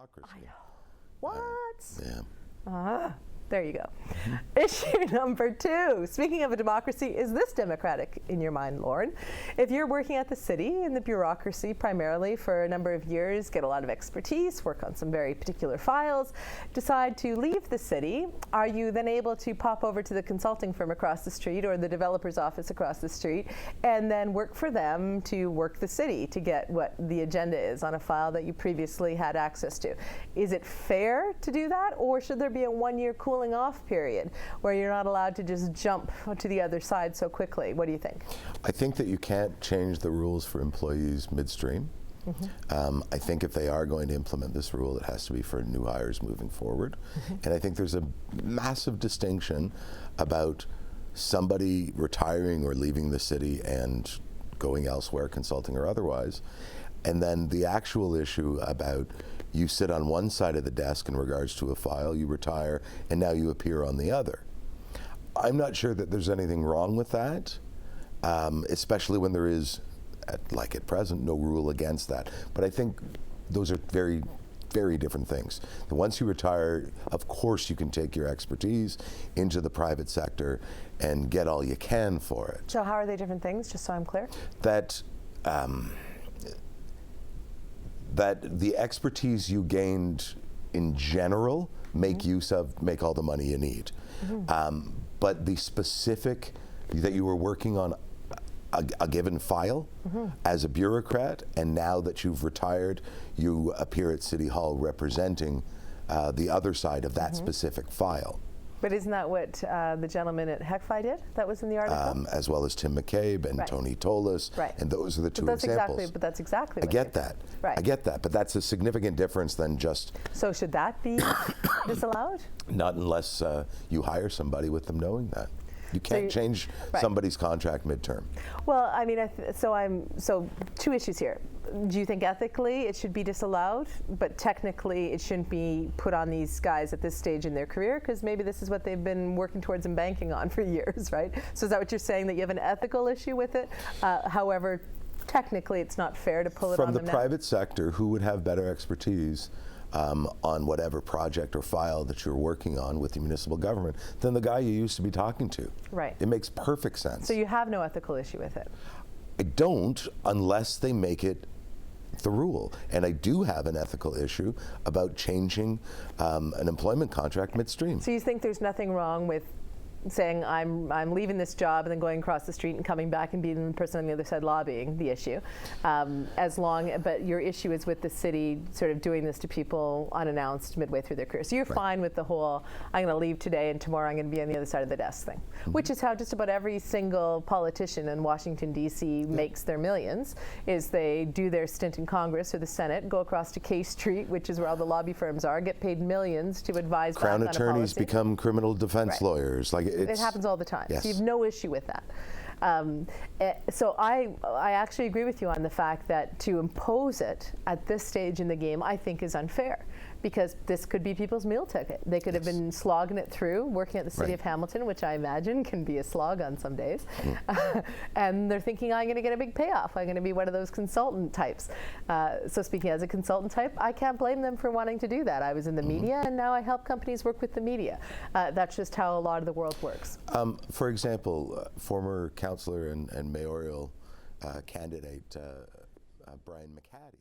democracy. I know. What? Yeah. There you go. Issue number 2, speaking of a democracy, is this democratic in your mind, Loren? If you're working at the city in the bureaucracy primarily for a number of years, get a lot of expertise, work on some very particular files, decide to leave the city, are you then able to pop over to the consulting firm across the street or the developer's office across the street and then work for them to work the city to get what the agenda is on a file that you previously had access to? Is it fair to do that, or should there be a 1-year cooling off period where you're not allowed to just jump to the other side so quickly? What do you think? I think that you can't change the rules for employees midstream. I think if they are going to implement this rule, it has to be for new hires moving forward. And I think there's a massive distinction about somebody retiring or leaving the city and going elsewhere, consulting or otherwise, and then the actual issue about you sit on one side of the desk in regards to a file, you retire, and now you appear on the other. I'm not sure that there's anything wrong with that, especially when there is, like at present, no rule against that. But I think those are very, very different things. Once you retire, of course you can take your expertise into the private sector and get all you can for it. So how are they different things, just so I'm clear? That the expertise you gained in general make use of, make all the money you need. But the specific that you were working on a given file as a bureaucrat, and now that you've retired, you appear at City Hall representing the other side of that specific file. But isn't that what the gentleman at HECFI did? That was in the article? As well as Tim McCabe and Tony Tolis, and those are the two examples. But that's exactly what I get that. I get that, but that's a significant difference than just... So should that be disallowed? Not unless you hire somebody with them knowing that. You can't change somebody's contract midterm. Well, I mean, so 2 issues here. Do you think ethically it should be disallowed, but technically it shouldn't be put on these guys at this stage in their career? Because maybe this is what they've been working towards and banking on for years, right? So is that what you're saying, that you have an ethical issue with it? However, technically it's not fair to pull it on them now? From the private sector, who would have better expertise on whatever project or file that you're working on with the municipal government than the guy you used to be talking to? Right. It makes perfect sense. So you have no ethical issue with it? I don't, unless they make it the rule. And I do have an ethical issue about changing an employment contract midstream. So you think there's nothing wrong with saying I'm leaving this job and then going across the street and coming back and being the person on the other side lobbying the issue, but your issue is with the city sort of doing this to people unannounced midway through their career. So you're fine with the whole I'm going to leave today and tomorrow I'm going to be on the other side of the desk thing, which is how just about every single politician in Washington D.C. makes their millions. Is they do their stint in Congress or the Senate, go across to K Street, which is where all the lobby firms are, get paid millions to advise Crown back attorneys on a become criminal defense lawyers. Like it happens all the time. Yes. So you have no issue with that. So I actually agree with you on the fact that to impose it at this stage in the game, I think is unfair, because this could be people's meal ticket. They could have been slogging it through, working at the city of Hamilton, which I imagine can be a slog on some days. And they're thinking, I'm going to get a big payoff. I'm going to be one of those consultant types. So speaking as a consultant type, I can't blame them for wanting to do that. I was in the media, and now I help companies work with the media. That's just how a lot of the world works. For example, former councillor and mayoral candidate Brian McCaddy